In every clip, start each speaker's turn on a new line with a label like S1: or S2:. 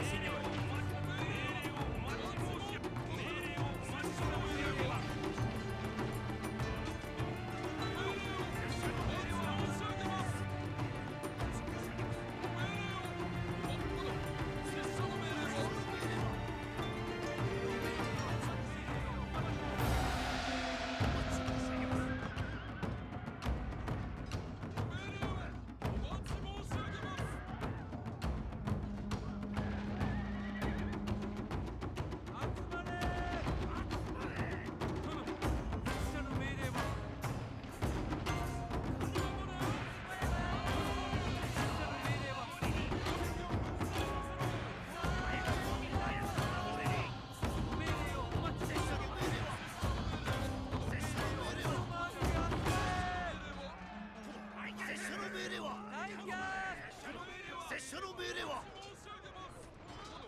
S1: mio signore.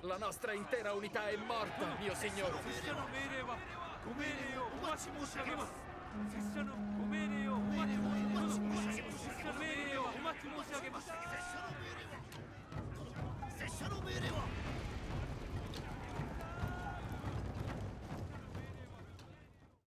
S1: La nostra intera unità è morta, mio signore.
S2: 拙者の命令はご命令をお待ち申し上げます。拙者のご命令をお待ち申し上げます。拙者の命令をお待ち申し上げます。